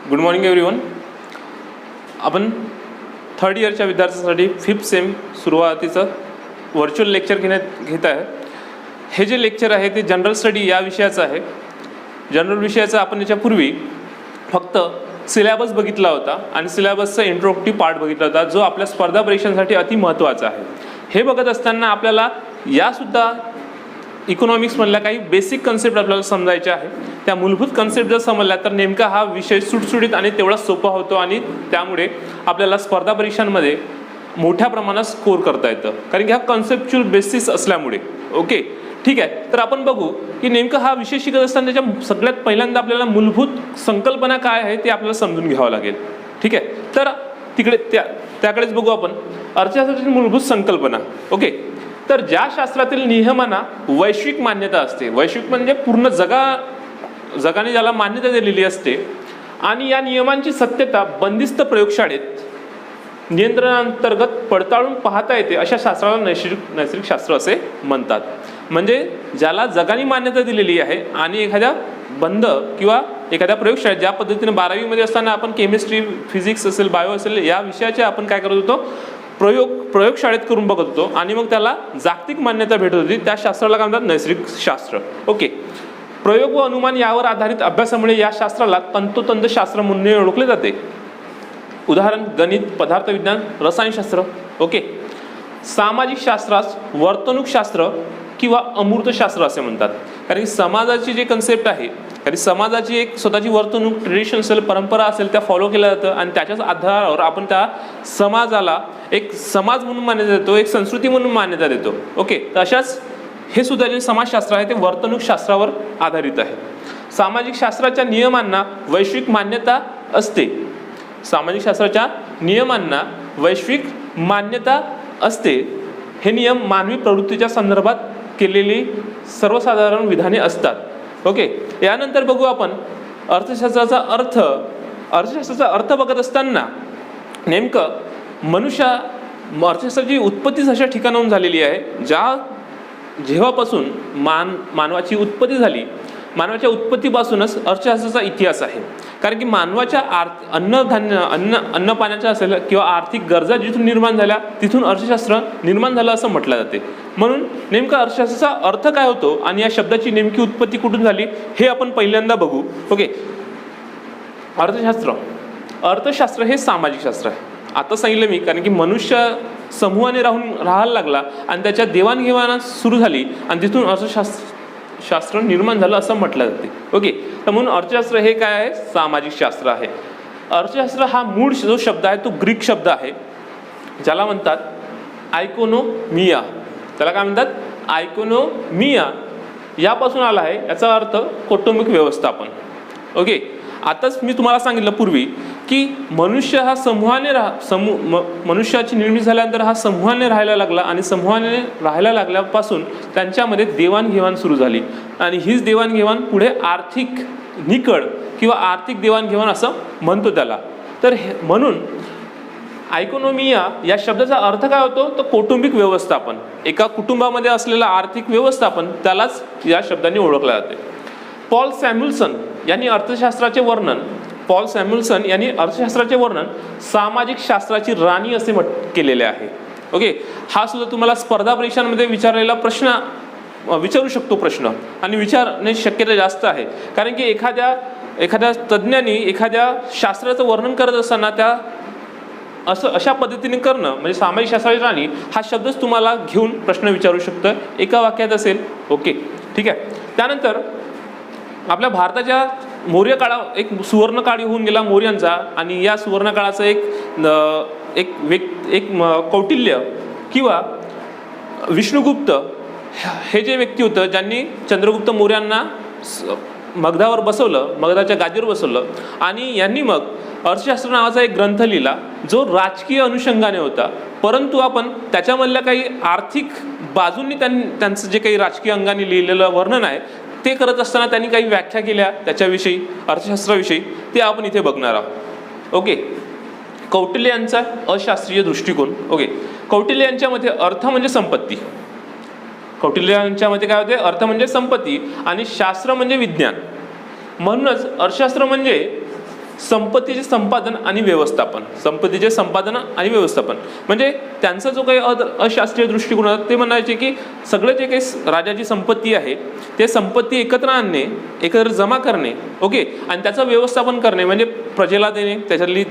Good morning everyone. आपण third इयरच्या विद्यार्थ्यांसाठी 5th सेम सुरुवातीचं व्हर्च्युअल लेक्चर घेत आहे. हे जे लेक्चर आहे ते जनरल स्टडी या विषयाचं आहे. जनरल विषयाचं आपण याच्यापूर्वी फक्त सिलेबस बघितला होता आणि सिलेबसचा इंट्रोडक्टिव्ह पार्ट बघितला होता, जो आपल्या स्पर्धा परीक्षांसाठी अति महत्त्वाचा आहे. हे बघत असताना आपल्याला यासुद्धा इकॉनॉमिक्समधल्या काही बेसिक कन्सेप्ट आपल्याला समजायच्या आहे. त्या मूलभूत कन्सेप्ट जर समजल्या तर नेमका हा विषय सुटसुटीत आणि तेवढा सोपा होतो आणि त्यामुळे आपल्याला स्पर्धा परीक्षांमध्ये मोठ्या प्रमाणात स्कोर करता येतं, कारण की हा कन्सेप्च्युअल बेसिस असल्यामुळे. ओके, ठीक आहे. तर आपण बघू की नेमकं हा विषय शिकत असताना त्याच्या सगळ्यात पहिल्यांदा आपल्याला मूलभूत संकल्पना काय आहे ते आपल्याला समजून घ्यावं लागेल. ठीक आहे, तर तिकडे त्याकडेच बघू आपण. अर्थशास्त्राची मूलभूत संकल्पना. ओके, तर ज्या शास्त्रातील नियमांना वैश्विक मान्यता असते, वैश्विक म्हणजे पूर्ण जगाने ज्याला मान्यता दिलेली असते, आणि या नियमांची सत्यता बंदिस्त प्रयोगशाळेत नियंत्रणांतर्गत पडताळून पाहता येते, अशा शास्त्राला नैसर्गिक शास्त्र असे म्हणतात. म्हणजे ज्याला जगाने मान्यता दिलेली आहे आणि एखाद्या बंद किंवा एखाद्या प्रयोगशाळेत, ज्या पद्धतीने 12वी मध्ये असताना आपण केमिस्ट्री, फिजिक्स असेल, बायो असेल, या विषयाचे आपण काय करत होतो, प्रयोगशाळेत करून बघत होतो आणि मग त्याला जागतिक मान्यता भेटत होती. त्या शास्त्राला काय म्हणतात, नैसर्गिक शास्त्र. ओके, प्रयोग व अनुमान यावर आधारित अभ्यासामुळे या शास्त्राला तंतोतंत शास्त्र म्हणून ओळखले जाते. उदाहरण गणित, पदार्थविज्ञान, रसायनशास्त्र. ओके, सामाजिक शास्त्रास वर्तणूकशास्त्र किंवा अमूर्तशास्त्र असे म्हणतात, कारण की समाजाची जे कन्सेप्ट आहे, कारण समाजाची एक स्वतःची वर्तणूक, ट्रेडिशन असेल, परंपरा असेल, त्या फॉलो केल्या जातं आणि त्याच्याच आधारावर आपण त्या समाजाला एक समाज म्हणून मान्यता देतो, एक संस्कृती म्हणून मान्यता देतो. ओके, तर अशाच हे सुद्धा जे समाजशास्त्र आहे ते वर्तणूकशास्त्रावर आधारित आहे. सामाजिक शास्त्राच्या नियमांना वैश्विक मान्यता असते. सामाजिक शास्त्राच्या नियमांना वैश्विक मान्यता असते. हे नियम मानवी प्रवृत्तीच्या संदर्भात केलेली सर्वसाधारण विधाने असतात. ओके, यानंतर बघू आपण अर्थशास्त्राचा अर्थ. अर्थशास्त्राचा अर्थ बघत असताना नेमकं अर्थशास्त्राची उत्पत्तीच अशा ठिकाणाहून झालेली आहे, जेव्हापासून मानवाची उत्पत्ती झाली, मानवाच्या उत्पत्तीपासूनच अर्थशास्त्राचा इतिहास आहे. कारण की मानवाच्या अन्न पाण्याच्या असेल किंवा आर्थिक गरजा जिथून निर्माण झाल्या तिथून अर्थशास्त्र निर्माण झालं असं म्हटलं जाते. म्हणून नेमका अर्थशास्त्राचा अर्थ काय होतो आणि या शब्दाची नेमकी उत्पत्ती कुठून झाली हे आपण पहिल्यांदा बघू. ओके, अर्थशास्त्र हे सामाजिक शास्त्र आहे. आता सांगितलं मी, कारण की मनुष्य समूहाने राहायला लागला आणि त्याच्या देवाणघेवाण सुरू झाली आणि तिथून अर्थशास्त्र निर्माण झालं असं म्हटलं जाते. ओके, तर म्हणून अर्थशास्त्र हे काय आहे, सामाजिक शास्त्र आहे. अर्थशास्त्र हा मूळ जो शब्द आहे तो ग्रीक शब्द आहे, ज्याला म्हणतात आयकोनोमिया. त्याला काय म्हणतात, आयकोनोमिया यापासून आला आहे. याचा अर्थ कौटुंबिक व्यवस्थापन. ओके, आताच मी तुम्हाला सांगितलं पूर्वी की मनुष्य हा मनुष्याची निर्मिती झाल्यानंतर हा समूहाने राहायला लागला आणि समूहाने राहायला लागल्यापासून त्यांच्यामध्ये देवाणघेवाण सुरू झाली आणि हीच देवाणघेवाण पुढे आर्थिक निकड किंवा आर्थिक देवाणघेवाण असं म्हणतो त्याला. तर म्हणून आयकोनोमिया या शब्दाचा अर्थ काय होतो, तर कौटुंबिक व्यवस्थापन. एका कुटुंबामध्ये असलेलं आर्थिक व्यवस्थापन त्यालाच या शब्दाने ओळखलं जाते. पॉल सॅम्युएल्सन यांनी अर्थशास्त्राचे वर्णन सामाजिक शास्त्राची राणी असे केलेले आहे. ओके, हा सुद्धा तुम्हाला स्पर्धा परीक्षांमध्ये विचारलेला प्रश्न विचारू शकतो प्रश्न आणि विचारण्याची शक्यता जास्त आहे, कारण की एखाद्या तज्ज्ञांनी एखाद्या शास्त्राचं वर्णन करत असताना अशा पद्धतीने करणं म्हणजे सामाजिक शास्त्राची राणी हा शब्दच तुम्हाला घेऊन प्रश्न विचारू शकतं, एका वाक्यात असेल. ओके, ठीक आहे. त्यानंतर आपल्या भारताच्या मौर्य काळा एक सुवर्ण काळ होऊन गेला मौर्यांचा, आणि या सुवर्ण काळाचं एक कौटिल्य किंवा विष्णुगुप्त हे जे व्यक्ती होतं, ज्यांनी चंद्रगुप्त मौर्यांना मगधावर बसवलं, मगधाच्या गादीवर बसवलं, आणि यांनी मग अर्थशास्त्र नावाचा एक ग्रंथ लिहिला जो राजकीय अनुषंगाने होता, परंतु आपण त्याच्यामधल्या काही आर्थिक बाजूंनी त्यांचं जे काही राजकीय अंगाने लिहिलेलं वर्णन आहे ते करत असताना त्यांनी काही व्याख्या केल्या त्याच्याविषयी, अर्थशास्त्राविषयी, ते आपण इथे बघणार आहोत. ओके, कौटिल्य यांचा अशास्त्रीय दृष्टिकोन. ओके, कौटिल्य यांच्या मते अर्थ म्हणजे संपत्ती. कौटिल्यांच्या मते काय होते, अर्थ म्हणजे संपत्ती आणि शास्त्र म्हणजे विज्ञान. म्हणूनच अर्थशास्त्र म्हणजे संपत्तीचे संपादन आणि व्यवस्थापन. संपत्तीचे संपादन आणि व्यवस्थापन म्हणजे त्यांचा जो काही अशास्त्रीय दृष्टिकोन होता ते म्हणायचे की सगळं जे काही राजाची संपत्ती आहे ते संपत्ती एकत्र आणणे, एकत्र जमा करणे, ओके, आणि त्याचं व्यवस्थापन करणे म्हणजे प्रजेला देणे, त्याच्यातली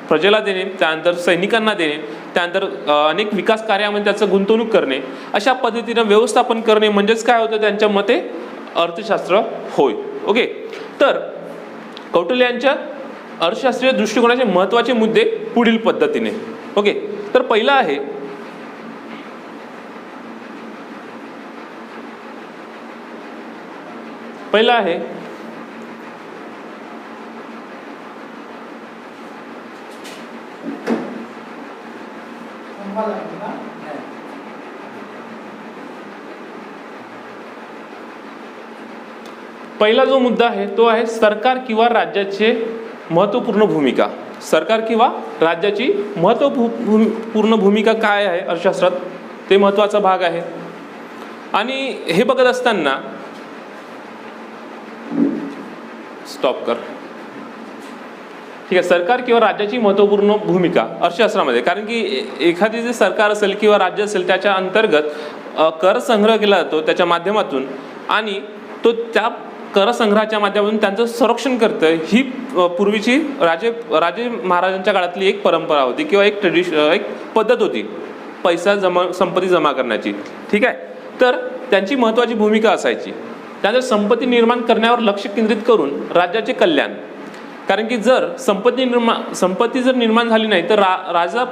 प्रजेला देणे, त्यानंतर सैनिकांना देणे, त्यानंतर अनेक विकास कार्यामध्ये त्याचं गुंतवणूक करणे, अशा पद्धतीनं व्यवस्थापन करणे म्हणजेच काय होतं त्यांच्या मते अर्थशास्त्र होय. ओके, तर कौटिल्य यांच्या अर्थशास्त्रीय दृष्टिकोनाचे महत्त्वाचे मुद्दे पुढील पद्धतीने. ओके, तर पहिला आहे पहिला जो मुद्दा आहे तो आहे सरकार किंवा राज्याचे महत्त्वपूर्ण भूमिका. सरकार किंवा राज्याची महत्त्वपूर्ण भूमिका काय आहे अर्थशास्त्रात ते महत्त्वाचा भाग आहे. आणि हे बघत असताना स्टॉप कर. ठीक आहे, सरकार किंवा राज्याची महत्त्वपूर्ण भूमिका अर्थशास्त्रामध्ये, कारण की एखादी जे सरकार असेल किंवा राज्य असेल त्याच्या अंतर्गत कर संग्रह केला जातो त्याच्या माध्यमातून, आणि तो त्या कर संग्रहाच्या माध्यमातून त्यांचं संरक्षण करतं. ही पूर्वीची राजे महाराजांच्या काळातली एक परंपरा होती किंवा एक पद्धत होती पैसा संपत्ती जमा करण्याची. ठीक आहे, तर त्यांची महत्त्वाची भूमिका असायची. त्यानंतर संपत्ती निर्माण करण्यावर लक्ष केंद्रित करून राज्याचे कल्याण, कारण की जर संपत्ती जर निर्माण झाली नाही तर राजा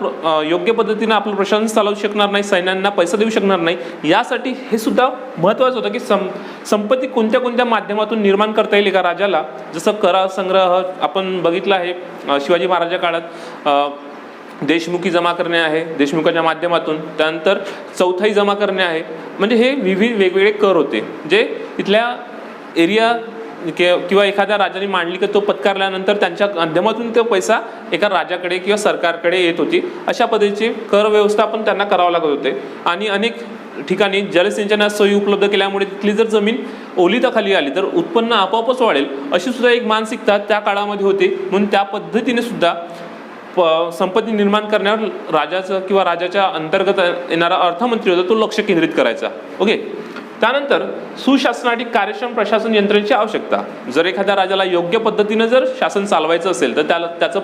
योग्य पद्धतीने आपलं प्रशासन चालवू शकणार नाही, सैन्यांना पैसा देऊ शकणार नाही. यासाठी हे सुद्धा महत्त्वाचं होतं की संपत्ती कोणत्या कोणत्या माध्यमातून निर्माण करता येईल एका राजाला. जसं कर संग्रह आपण बघितलं आहे शिवाजी महाराजांच्या काळात, देशमुखी जमा करणे आहे देशमुखाच्या माध्यमातून, त्यानंतर चौथाई जमा करणे आहे. म्हणजे हे विविध वेगवेगळे कर होते जे तिथल्या एरिया किंवा एखाद्या राजाने मांडली की तो पत्कारल्यानंतर त्यांच्या माध्यमातून तो पैसा एका राजाकडे किंवा सरकारकडे येत होती. अशा पद्धतीचे कर व्यवस्थापन त्यांना करावं लागत होते. आणि अनेक ठिकाणी जलसिंचनास सोयी उपलब्ध केल्यामुळे तिथली जर जमीन ओलिताखाली आली तर उत्पन्न आपोआपच वाढेल अशी सुद्धा एक मानसिकता त्या काळामध्ये होती. म्हणून त्या पद्धतीने सुद्धा संपत्ती निर्माण करण्यावर राजाचं किंवा राजाच्या अंतर्गत येणारा अर्थमंत्री होता तो लक्ष केंद्रित करायचा. ओके, त्यानंतर सुशासनासाठी कार्यक्षम प्रशासन यंत्रणेची आवश्यकता. जर एखाद्या राजाला योग्य पद्धतीनं जर शासन चालवायचं असेल तर त्याचं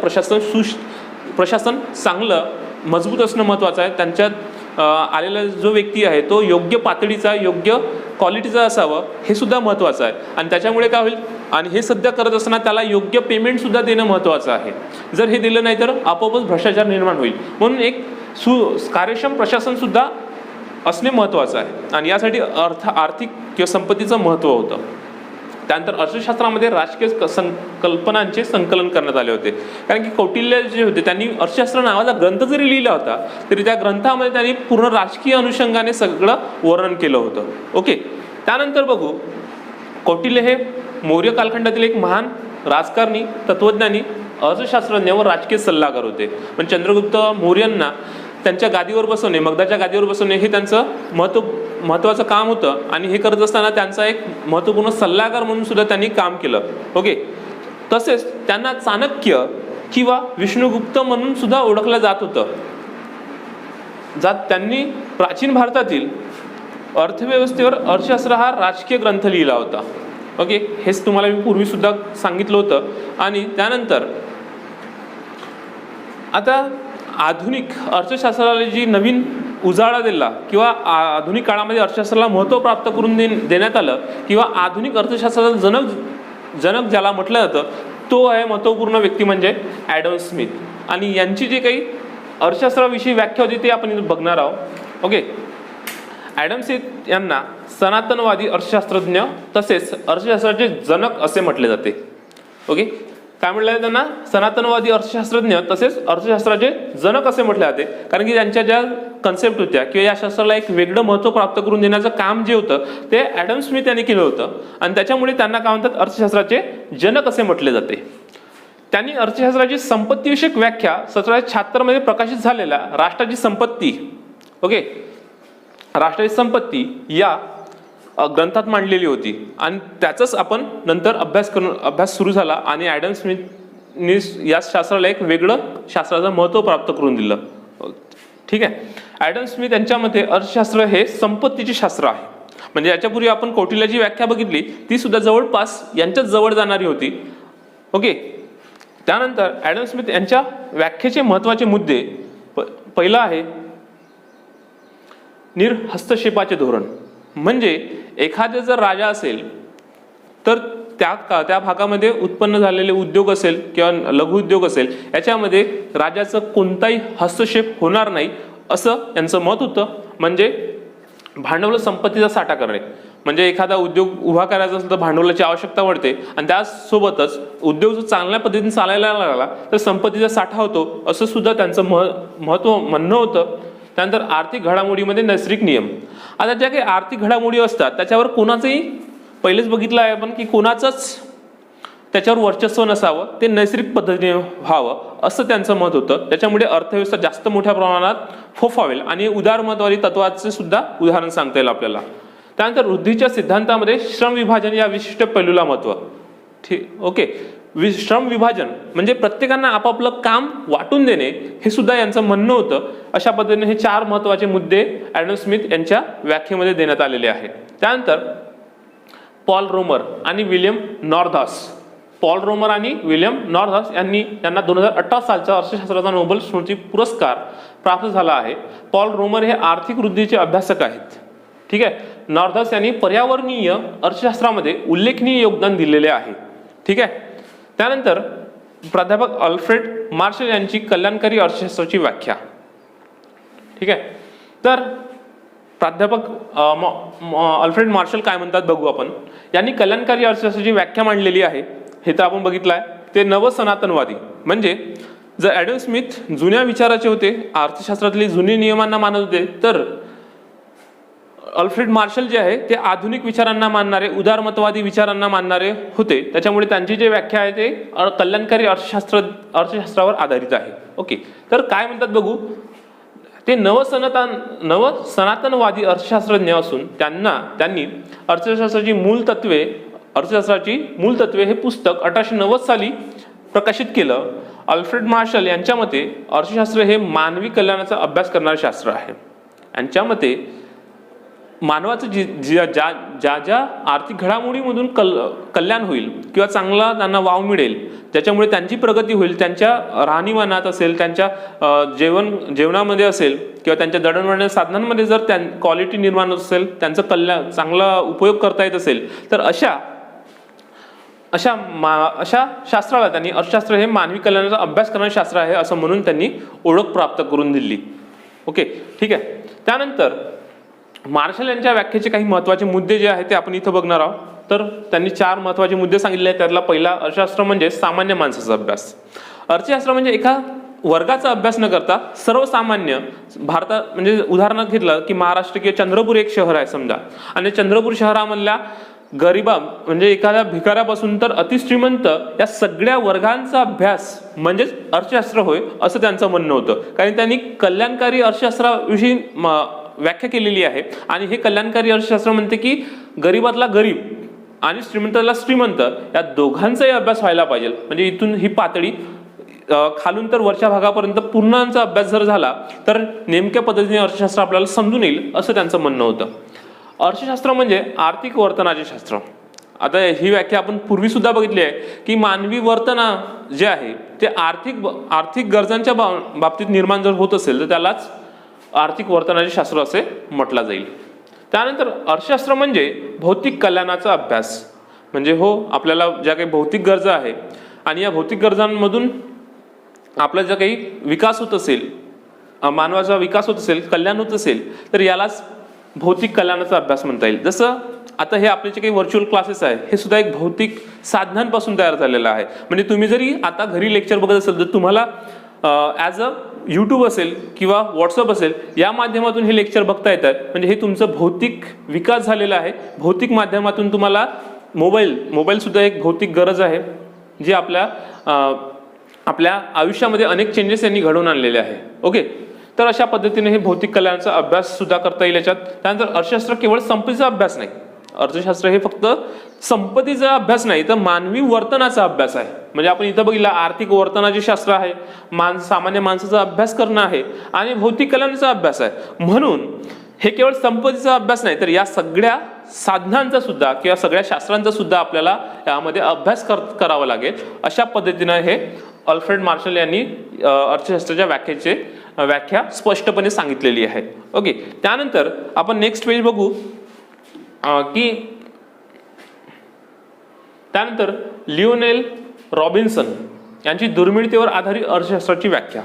प्रशासन चांगलं मजबूत असणं महत्त्वाचं आहे. त्यांच्यात आलेला जो व्यक्ती आहे तो योग्य पातळीचा, योग्य क्वालिटीचा असावं हे सुद्धा महत्त्वाचं आहे. आणि त्याच्यामुळे काय होईल, आणि हे सध्या करत असताना त्याला योग्य पेमेंट सुद्धा देणं महत्त्वाचं आहे. जर हे दिलं नाही तर आपोआपच भ्रष्टाचार निर्माण होईल. म्हणून एक कार्यक्षम प्रशासन सुद्धा असणे महत्त्वाचं आहे. आणि यासाठी आर्थिक किंवा संपत्तीचं महत्त्व होतं. त्यानंतर अर्थशास्त्रामध्ये राजकीय संकल्पनांचे संकलन करण्यात आले होते. कारण की कौटिल्य जे होते त्यांनी अर्थशास्त्र नावाचा ग्रंथ जरी लिहिला होता तरी त्या ग्रंथामध्ये त्यांनी पूर्ण राजकीय अनुषंगाने सगळं वर्णन केलं होतं. ओके, त्यानंतर बघू कौटिल्य हे मौर्य कालखंडातील एक महान राजकारणी, तत्वज्ञानी, अर्थशास्त्रज्ञ व राजकीय सल्लागार होते. पण चंद्रगुप्त मौर्यांना त्यांच्या गादीवर बसवणे, मगधाच्या गादीवर बसवणे हे त्यांचं महत्त्वाचं काम होतं. आणि हे करत असताना त्यांचा एक महत्त्वपूर्ण सल्लागार म्हणून सुद्धा त्यांनी काम केलं. ओके, तसेच त्यांना चाणक्य किंवा विष्णुगुप्त म्हणून सुद्धा ओळखलं जात होतं. त्यांनी प्राचीन भारतातील अर्थव्यवस्थेवर अर्थशास्त्र हा राजकीय ग्रंथ लिहिला होता. ओके, हेच तुम्हाला मी पूर्वी सुद्धा सांगितलं होतं. आणि त्यानंतर आता आधुनिक अर्थशास्त्राला जी नवीन उजाळा दिला किंवा आधुनिक काळामध्ये अर्थशास्त्राला महत्त्व प्राप्त करून देण्यात आलं किंवा आधुनिक अर्थशास्त्राचा जनक ज्याला म्हटलं जातं तो आहे महत्त्वपूर्ण व्यक्ती म्हणजे ॲडम स्मिथ. आणि यांची जी काही अर्थशास्त्राविषयी व्याख्या होती ते आपण बघणार आहोत. ओके, ॲडम स्मिथ यांना सनातनवादी अर्थशास्त्रज्ञ तसेच अर्थशास्त्राचे जनक असे म्हटले जाते. ओके, काय म्हटलं आहे त्यांना? सनातनवादी अर्थशास्त्रज्ञ तसेच अर्थशास्त्राचे जनक असे म्हटले जाते. कारण की त्यांच्या ज्या कन्सेप्ट होत्या किंवा या शास्त्राला एक वेगळं महत्त्व प्राप्त करून देण्याचं काम जे होतं ते ॲडम स्मिथ यांनी केलं होतं. आणि त्याच्यामुळे त्यांना काय म्हणतात, अर्थशास्त्राचे जनक असे म्हटले जाते. त्यांनी अर्थशास्त्राची संपत्तीविषयक व्याख्या 1776 मध्ये प्रकाशित झालेल्या राष्ट्राची संपत्ती, ओके, राष्ट्राची संपत्ती या ग्रंथात मांडलेली होती आणि त्याचाच आपण नंतर अभ्यास सुरू झाला आणि ॲडम स्मिथनी या शास्त्राला एक वेगळं शास्त्राचं महत्त्व प्राप्त करून दिलं. ठीक आहे. ॲडम स्मिथ यांच्या मते अर्थशास्त्र हे संपत्तीचे शास्त्र आहे. म्हणजे याच्यापूर्वी आपण कौटिल्याची व्याख्या बघितली, ती सुद्धा जवळपास यांच्याच जवळ जाणारी होती. ओके. त्यानंतर ॲडम स्मिथ यांच्या व्याख्येचे महत्त्वाचे मुद्दे, पहिला आहे निर्हस्तक्षेपाचे धोरण. म्हणजे एखादा जर राजा असेल तर त्या भागामध्ये उत्पन्न झालेले उद्योग असेल किंवा लघु उद्योग असेल, याच्यामध्ये राजाचं कोणताही हस्तक्षेप होणार नाही असं यांचं मत होतं. म्हणजे भांडवल संपत्तीचा साठा करणे. म्हणजे एखादा उद्योग उभा करायचा असेल तर भांडवलाची आवश्यकता पडते आणि त्यासोबतच उद्योग जर चांगल्या पद्धतीने चालायला लागला तर संपत्तीचा साठा होतो असं सुद्धा त्यांचं म्हणणं होतं. त्यानंतर आर्थिक घडामोडीमध्ये नैसर्गिक नियम. आता ज्या काही आर्थिक घडामोडी असतात त्याच्यावर कोणाचंही पहिलेच बघितलं आहे आपण की कोणाचंच त्याच्यावर वर्चस्व नसावं, ते नैसर्गिक पद्धतीने व्हावं असं त्यांचं मत होतं. त्याच्यामुळे अर्थव्यवस्था जास्त मोठ्या प्रमाणात फोफावेल आणि उदारमतवादी तत्वाचे सुद्धा उदाहरण सांगता येईल आपल्याला. त्यानंतर वृद्धीच्या सिद्धांतामध्ये श्रम विभाजन या विशिष्ट पैलूला महत्त्व. ठीक. ओके. श्रम विभाजन म्हणजे प्रत्येकांना आपापलं काम वाटून देणे हे सुद्धा यांचं म्हणणं होतं. अशा पद्धतीने हे 4 महत्त्वाचे मुद्दे ॲडम स्मिथ यांच्या व्याख्येमध्ये देण्यात आलेले आहेत. त्यानंतर पॉल रोमर आणि विल्यम नॉर्थहास. पॉल रोमर आणि विल्यम नॉर्थहास यांना 2018 सालचा अर्थशास्त्राचा नोबेल स्मृती पुरस्कार प्राप्त झाला आहे. पॉल रोमर हे आर्थिक वृद्धीचे अभ्यासक आहेत. ठीक आहे. नॉर्थहास यांनी पर्यावरणीय अर्थशास्त्रामध्ये उल्लेखनीय योगदान दिलेले आहे. ठीक आहे. त्यानंतर प्राध्यापक अल्फ्रेड मार्शल यांची कल्याणकारी अर्थशास्त्राची व्याख्या. ठीक आहे. तर प्राध्यापक अल्फ्रेड मार्शल काय म्हणतात बघू आपण. यांनी कल्याणकारी अर्थशास्त्राची व्याख्या मांडलेली आहे. हे तर आपण बघितलं आहे. ते नवसनातनवादी. म्हणजे जर ॲडम स्मिथ जुन्या विचाराचे होते, अर्थशास्त्रातली जुनी नियमांना मानत होते, तर अल्फ्रेड मार्शल जे आहे ते आधुनिक विचारांना मानणारे, उदारमतवादी विचारांना मानणारे होते. त्याच्यामुळे त्यांची जी व्याख्या आहे ते कल्याणकारी अर्थशास्त्रावर आधारित आहे. ओके. तर काय म्हणतात बघू. ते नवसनातनवादी अर्थशास्त्रज्ञ असून त्यांनी अर्थशास्त्राची मूल तत्वे हे पुस्तक 1890 साली प्रकाशित केलं. अल्फ्रेड मार्शल यांच्या मते अर्थशास्त्र हे मानवी कल्याणाचा अभ्यास करणारे शास्त्र आहे. यांच्या मते मानवाचं ज्या आर्थिक घडामोडीमधून कल्याण होईल किंवा चांगला त्यांना वाव मिळेल, त्याच्यामुळे त्यांची प्रगती होईल, त्यांच्या राहणीमानात असेल, त्यांच्या जेवणामध्ये असेल किंवा त्यांच्या दळणवळण साधनांमध्ये जर क्वालिटी निर्माण असेल, त्यांचं कल्याण चांगला उपयोग करता येत असेल, तर अशा शास्त्राला त्यांनी अर्थशास्त्र हे मानवी कल्याणाचा अभ्यास करणारे शास्त्र आहे असं म्हणून त्यांनी ओळख प्राप्त करून दिली. ओके. ठीक आहे. त्यानंतर मार्शल यांच्या व्याख्येचे काही महत्त्वाचे मुद्दे जे आहेत ते आपण इथं बघणार आहोत. तर त्यांनी 4 महत्त्वाचे मुद्दे सांगितले आहेत. त्यातला पहिला, अर्थशास्त्र म्हणजे सामान्य माणसाचा अभ्यास. अर्थशास्त्र म्हणजे एका वर्गाचा अभ्यास न करता सर्वसामान्य भारतात, म्हणजे उदाहरणार्थ घेतलं की महाराष्ट्र किंवा चंद्रपूर एक शहर आहे समजा, आणि चंद्रपूर शहरामधल्या गरिबा म्हणजे एखाद्या भिकाऱ्यापासून तर अतिश्रीमंत या सगळ्या वर्गांचा अभ्यास म्हणजेच अर्थशास्त्र होय असं त्यांचं म्हणणं होतं. कारण त्यांनी कल्याणकारी अर्थशास्त्राविषयी व्याख्या केलेली आहे. आणि हे कल्याणकारी अर्थशास्त्र म्हणते की गरिबातला गरीब आणि श्रीमंताला श्रीमंत या दोघांचाही अभ्यास व्हायला पाहिजे. म्हणजे इथून ही पातळी खालून तर वरच्या भागापर्यंत पूर्णांचा अभ्यास जर झाला तर नेमक्या पद्धतीने अर्थशास्त्र आपल्याला समजून येईल असं त्यांचं म्हणणं होतं. अर्थशास्त्र म्हणजे आर्थिक वर्तनाचे शास्त्र. आता ही व्याख्या आपण पूर्वी सुद्धा बघितली आहे की मानवी वर्तन जे आहे ते आर्थिक गरजांच्या बाबतीत निर्माण जर होत असेल तर त्यालाच आर्थिक वर्तनाचे शास्त्र असे म्हटलं जाईल. त्यानंतर अर्थशास्त्र म्हणजे भौतिक कल्याणाचा अभ्यास. म्हणजे हो, आपल्याला ज्या काही भौतिक गरजा आहे आणि या भौतिक गरजांमधून आपला जर काही विकास होत असेल, मानवाचा विकास होत असेल, कल्याण होत असेल, तर यालाच भौतिक कल्याणाचा अभ्यास म्हणता येईल. जसं आता हे आपले जे काही व्हर्च्युअल क्लासेस आहे हे सुद्धा एक भौतिक साधनांपासून तयार झालेलं आहे. म्हणजे तुम्ही जरी आता घरी लेक्चर बघत असेल तर तुम्हाला ॲज अ यूट्यूब असेल किंवा व्हॉट्सअप असेल या माध्यमातून हे लेक्चर बघता येतात. म्हणजे हे तुमचं भौतिक विकास झालेला आहे. भौतिक माध्यमातून तुम्हाला मोबाईल सुद्धा एक भौतिक गरज आहे जी आपल्या आयुष्यामध्ये अनेक चेंजेस यांनी घडवून आणलेले आहे. ओके. तर अशा पद्धतीने हे भौतिक कल्याणाचा अभ्यास सुद्धा करता येईल याच्यात. त्यानंतर अर्थशास्त्र केवळ संपत्तीचा अभ्यास नाही. अर्थशास्त्र हे फक्त संपत्तीचा अभ्यास नाही, तर मानवी वर्तनाचा अभ्यास आहे. म्हणजे आपण इथं बघितलं आर्थिक वर्तनाचे शास्त्र आहे, सामान्य माणसाचा अभ्यास करणं आहे आणि भौतिक कलांचा अभ्यास आहे. म्हणून हे केवळ संपत्तीचा अभ्यास नाही, तर या सगळ्या साधनांचा सुद्धा किंवा सगळ्या शास्त्रांचा सुद्धा आपल्याला यामध्ये अभ्यास करावा लागेल. अशा पद्धतीनं हे अल्फ्रेड मार्शल यांनी अर्थशास्त्राच्या व्याख्या स्पष्टपणे सांगितलेली आहे. ओके, त्यानंतर आपण नेक्स्ट पेज बघू की त्यानंतर लिओनेल रॉबिन्सन यांची दुर्मिळतेवर आधारित अर्थशास्त्राची व्याख्या.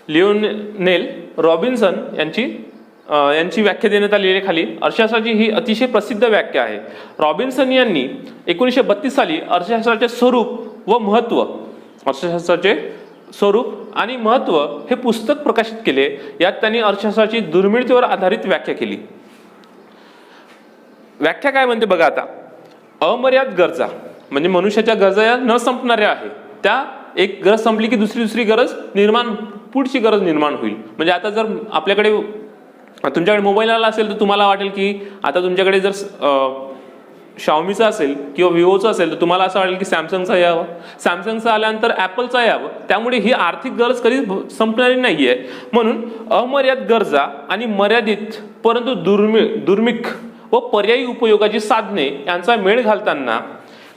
लिओनेल रॉबिन्सन यांची व्याख्या देण्यात आलेली आहे खाली. अर्थशास्त्राची ही अतिशय प्रसिद्ध व्याख्या आहे. रॉबिन्सन यांनी 1932 साली अर्थशास्त्राचे स्वरूप व महत्व, अर्थशास्त्राचे स्वरूप आणि महत्व हे पुस्तक प्रकाशित केले. यात त्यांनी अर्थशास्त्राची दुर्मिळतेवर आधारित व्याख्या केली. व्याख्या काय म्हणते बघा आता. अमर्याद गरजा म्हणजे मनुष्याच्या गरजा या न संपणाऱ्या आहेत. त्या एक गरज संपली की दुसरी गरज पुढची गरज निर्माण होईल. म्हणजे आता जर तुमच्याकडे मोबाईल आला असेल तर तुम्हाला वाटेल की आता तुमच्याकडे जर शाओमीचा असेल किंवा विवोचा असेल तर तुम्हाला असं वाटेल की सॅमसंगचा यावं, सॅमसंगचा आल्यानंतर ॲपलचा यावं. त्यामुळे ही आर्थिक गरज कधीच संपणारी नाहीये. म्हणून अमर्याद गरजा आणि मर्यादित परंतु दुर्मिळ व पर्यायी उपयोगाची साधने यांचा मेळ घालताना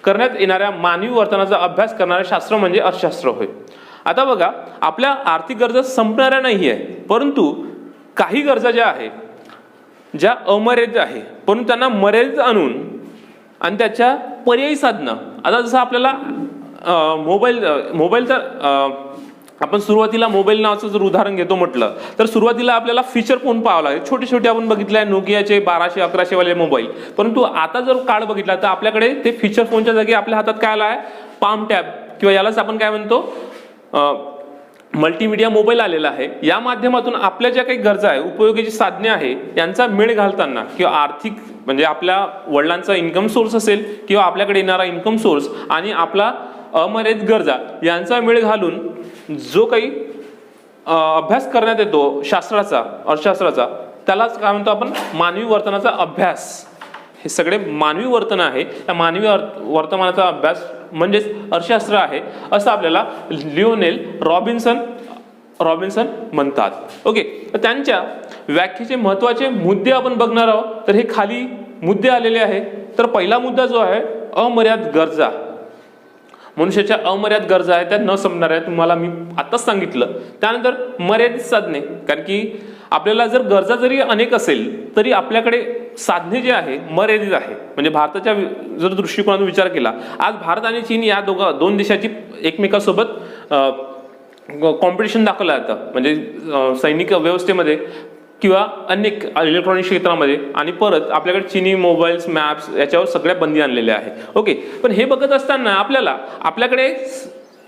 करण्यात येणाऱ्या मानवी वर्तनाचा अभ्यास करणारे शास्त्र म्हणजे अर्थशास्त्र होय. आता बघा, आपल्या आर्थिक गरजा संपणाऱ्या नाहीये, परंतु काही गरजा ज्या आहे ज्या अमर्यादित आहे परंतु त्यांना मर्यादित आणून आणि त्याच्या पर्यायी साधनं. आता जसं आपल्याला मोबाईल तर आपण सुरुवातीला मोबाईल नावाचं जर उदाहरण घेतो म्हटलं तर सुरुवातीला आपल्याला फीचर फोन पाहावं लागेल. छोटे आपण बघितलंय नोकियाचे 1200-1100 वाले मोबाईल. परंतु आता जर काळ बघितला तर आपल्याकडे ते फीचर फोनच्या जागी आपल्या हातात काय आला आहे, पाम टॅब किंवा यालाच आपण काय म्हणतो मल्टीमीडिया मोबाईल आलेला आहे. या माध्यमातून आपल्या ज्या काही गरजा आहे, उपयोगाची साधने आहे, यांचा मेळ घालताना किंवा आर्थिक म्हणजे आपल्या वडिलांचा इन्कम सोर्स असेल किंवा आपल्याकडे येणारा इन्कम सोर्स आणि आपला अमर्यादित गरजा यांचा मेळ घालून जो काही अभ्यास करण्यात येतो अर्थशास्त्राचा, त्यालाच काय म्हणतो आपण मानवी वर्तनाचा अभ्यास. हे सगळे मानवी वर्तन आहे. या मानवी वर्तमानाचा अभ्यास म्हणजेच अर्थशास्त्र आहे असं आपल्याला लिओनेल रॉबिन्सन म्हणतात. ओके, तर त्यांच्या व्याख्येचे महत्वाचे मुद्दे आपण बघणार आहोत. तर हे खाली मुद्दे आलेले आहेत. तर पहिला मुद्दा जो आहे अमर्याद गरजा. मनुष्याच्या अमर्याद गरजा आहेत त्या न संपणाऱ्या, तुम्हाला मी आताच सांगितलं. त्यानंतर मर्यादित साधने, कारण की आपल्याला जर गरजा जरी अनेक असेल तरी आपल्याकडे साधने जे आहे मर्यादित आहे. म्हणजे भारताच्या जर दृष्टिकोनातून विचार केला, आज भारत आणि चीन या दोन देशाची एकमेकांसोबत कॉम्पिटिशन दाखवलं जातं. म्हणजे सैनिक व्यवस्थेमध्ये किंवा अनेक इलेक्ट्रॉनिक क्षेत्रामध्ये. आणि परत आपल्याकडे चीनी मोबाईल्स, मॅप्स याच्यावर सगळ्या बंदी आणलेल्या आहे. ओके, पण हे बघत असताना आपल्याकडे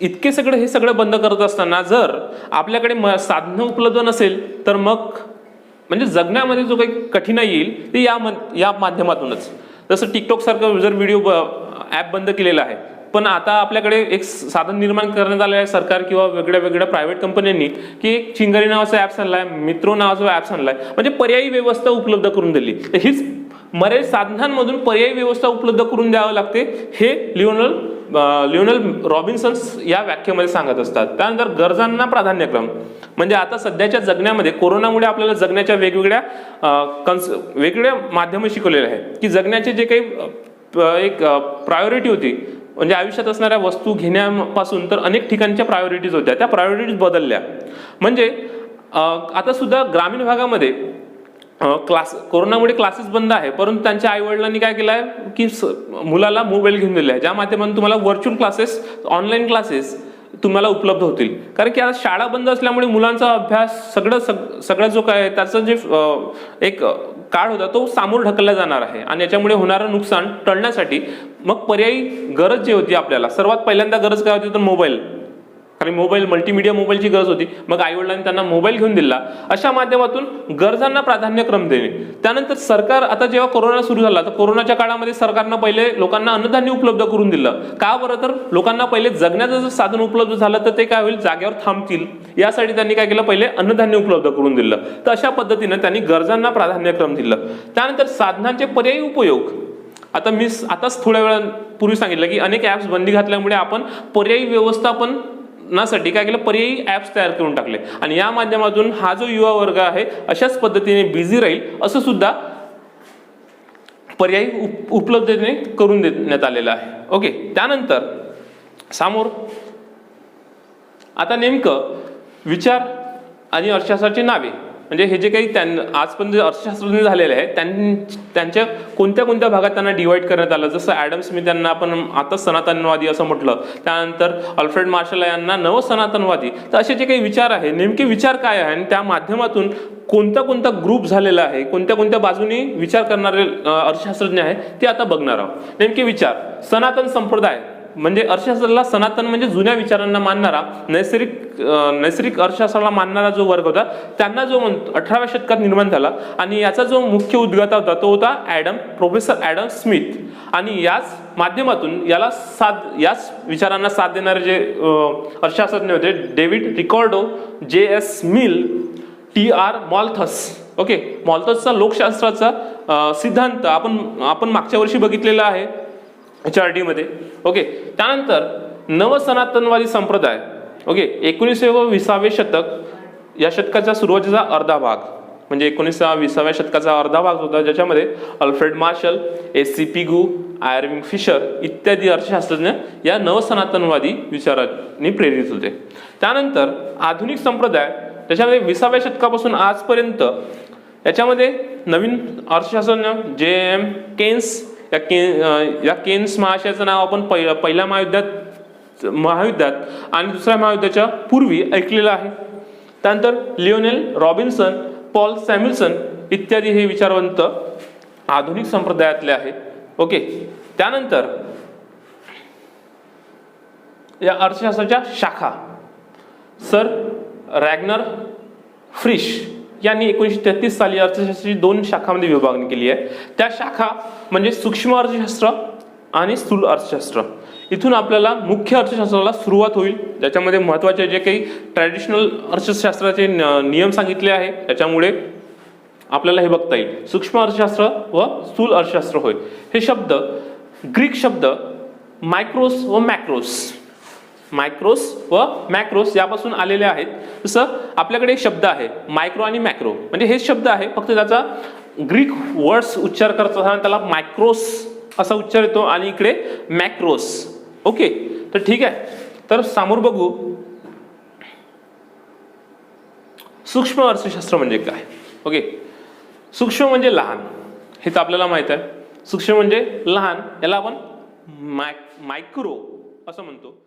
हे सगळं बंद करत असताना जर आपल्याकडे साधनं उपलब्ध नसेल तर मग म्हणजे जगण्यामध्ये जो काही कठीणाई येईल ते या माध्यमातूनच. जसं टिकटॉक सारखं जर व्हिडिओ ॲप बंद केलेला आहे, पण आता आपल्याकडे एक साधन निर्माण करण्यात आलं आहे सरकार किंवा वेगळ्या प्रायव्हेट कंपन्यांनी की एक चिंगारी नावाचा ॲप्स आणलाय, मित्रो नावाचा ॲप्स आणलाय. म्हणजे पर्यायी व्यवस्था उपलब्ध करून दिली. तर हीच मर्यादित साधनांमधून पर्यायी व्यवस्था उपलब्ध करून द्यावं लागते, हे लिओनेल रॉबिन्सन या व्याख्येमध्ये सांगत असतात. त्यानंतर गरजांना प्राधान्यक्रम. म्हणजे आता सध्याच्या जगण्यामध्ये कोरोनामुळे आपल्याला जगण्याच्या वेगवेगळ्या माध्यमं शिकवलेले आहेत की जगण्याचे जे काही एक प्रायोरिटी होती, म्हणजे आयुष्यात असणाऱ्या वस्तू घेण्यापासून तर अनेक ठिकाणच्या प्रायोरिटीज होत्या, त्या प्रायोरिटीज बदलल्या. म्हणजे आता सुद्धा ग्रामीण भागामध्ये कोरोनामुळे क्लासेस बंद आहे, परंतु त्यांच्या आई वडिलांनी काय केलं आहे की मुलाला मोबाईल घेऊन दिला आहे, ज्या माध्यमातून तुम्हाला व्हर्च्युअल क्लासेस, ऑनलाईन क्लासेस तुम्हाला उपलब्ध होतील. कारण की आता शाळा बंद असल्यामुळे मुलांचा अभ्यास सगळं जो काय त्याचं जे एक काळ होता तो सामोर ढकलला जाणार आहे. आणि याच्यामुळे होणारं नुकसान टळण्यासाठी मग पर्यायी गरज जी होती आपल्याला, सर्वात पहिल्यांदा गरज काय होती तर मोबाईल. कारण मोबाईल मल्टीमीडिया मोबाईलची गरज होती, मग आईवडिलांनी त्यांना मोबाईल घेऊन दिला. अशा माध्यमातून गरजांना प्राधान्यक्रम देणे. त्यानंतर सरकार, आता जेव्हा कोरोना सुरू झाला तर कोरोनाच्या काळामध्ये सरकारनं पहिले लोकांना अन्नधान्य उपलब्ध करून दिलं. का बरं? तर लोकांना पहिले जगण्याचं जर साधन उपलब्ध झालं तर ते काय होईल, जागेवर थांबतील, यासाठी त्यांनी काय केलं, पहिले अन्नधान्य उपलब्ध करून दिलं. तर अशा पद्धतीने त्यांनी गरजांना प्राधान्यक्रम दिलं. त्यानंतर साधनांचे पर्यायी उपयोग. आता मी आताच थोड्या वेळापूर्वी सांगितलं की अनेक ऍप्स बंदी घातल्यामुळे आपण पर्यायी व्यवस्थापनासाठी काय केलं, पर्यायी ऍप्स तयार करून टाकले आणि या माध्यमातून हा जो युवा वर्ग आहे अशाच पद्धतीने बिझी राहील असं सुद्धा पर्यायी उपलब्धतेने करून देण्यात आलेलं आहे. ओके. त्यानंतर समोर आता नेमकं विचार आणि अर्थशास्त्राची नावे, म्हणजे हे जे काही आजपर्यंत अर्थशास्त्रज्ञ झालेले आहेत त्यांच्या कोणत्या कोणत्या भागात त्यांना डिवाइड करण्यात आलं. जसं ॲडम स्मिथ यांना आपण आता सनातनवादी असं म्हटलं, त्यानंतर अल्फ्रेड मार्शल यांना नवसनातनवादी. तर असे जे काही विचार आहे, नेमके विचार काय आहे आणि त्या माध्यमातून कोणता कोणता ग्रुप झालेला आहे, कोणत्या कोणत्या बाजूनी विचार करणारे अर्थशास्त्रज्ञ आहे ते आता बघणार आहोत. नेमके विचार. सनातन संप्रदाय म्हणजे अर्थशास्त्राला सनातन म्हणजे जुन्या विचारांना मानणारा, नैसर्गिक अर्थशास्त्राला मानणारा जो वर्ग होता त्यांना जो 18व्या शतकात निर्माण झाला आणि याचा जो मुख्य उद्गाता होता तो होता प्रोफेसर ॲडम स्मिथ. आणि याच माध्यमातून याच विचारांना साथ देणारे जे अर्थशास्त्रज्ञ होते डेव्हिड रिकॉर्डो, J.S. मिल, T.R. मॉल्थस. ओके. मॉल्थसचा लोकशास्त्राचा सिद्धांत आपण मागच्या वर्षी बघितलेला आहे HRD मध्ये. ओके. त्यानंतर नवसनातनवादी संप्रदाय. ओके. 19वे व 20वे शतक, या शतकाच्या सुरुवातीचा अर्धा भाग म्हणजे 19व्या शतकाचा अर्धा भाग होता, ज्याच्यामध्ये Alfred Marshall, A.C. Pigou, Irving Fisher इत्यादी अर्थशास्त्रज्ञ या नवसनातनवादी विचारांनी प्रेरित होते. त्यानंतर आधुनिक संप्रदाय, त्याच्यामध्ये 20व्या शतकापासून आजपर्यंत याच्यामध्ये नवीन अर्थशास्त्रज्ञ J.M. केन्स, या केन्स महाशयाचं नाव आपण पहिल्या महायुद्धात आणि दुसऱ्या महायुद्धाच्या पूर्वी ऐकलेलं आहे. त्यानंतर लिओनेल रॉबिन्सन, पॉल सॅम्युएल्सन इत्यादी हे विचारवंत आधुनिक संप्रदायातले आहेत. ओके. त्यानंतर या अर्थशास्त्राच्या शाखा. सर रॅग्नर फ्रिश यांनी 1933 साली अर्थशास्त्राची 2 शाखांमध्ये विभागणी केली आहे. त्या शाखा म्हणजे सूक्ष्म अर्थशास्त्र आणि स्थूल अर्थशास्त्र. इथून आपल्याला मुख्य अर्थशास्त्राला सुरुवात होईल, ज्याच्यामध्ये महत्त्वाचे जे काही ट्रॅडिशनल अर्थशास्त्राचे नियम सांगितले आहे त्याच्यामुळे आपल्याला हे बघता येईल. सूक्ष्म अर्थशास्त्र व स्थूल अर्थशास्त्र होय. हे शब्द ग्रीक शब्द मायक्रोस व मॅक्रोस यापासून आलेले आहेत. जसं आपल्याकडे एक शब्द आहे मायक्रो आणि मॅक्रो, म्हणजे हे शब्द आहे, फक्त त्याचा ग्रीक वर्ड्स उच्चार करत असताना त्याला मायक्रोस असा उच्चार येतो आणि इकडे मॅक्रोस. ओके. तर ठीक आहे. तर समोर बघू सूक्ष्म अर्थशास्त्र म्हणजे काय. ओके. सूक्ष्म म्हणजे लहान, हे तर आपल्याला माहित आहे. सूक्ष्म म्हणजे लहान, याला आपण मायक्रो असं म्हणतो.